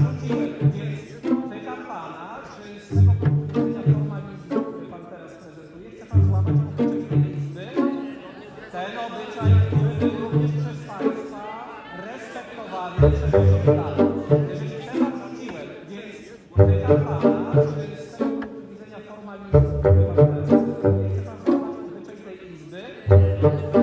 zarzuciłem, więc pytam pana, czy z tego punktu widzenia formalizmu, który pan teraz prezentuje, chce pan złamać obyczaj tej Izby? Ten obyczaj, który był również przez państwa respektowany przez 10 lat. Jeżeli chce pan zarzuciłem, więc pytam pana, czy z tego punktu widzenia formalizmu, który pan teraz prezentuje, chce pan złamać obyczaj tej Izby?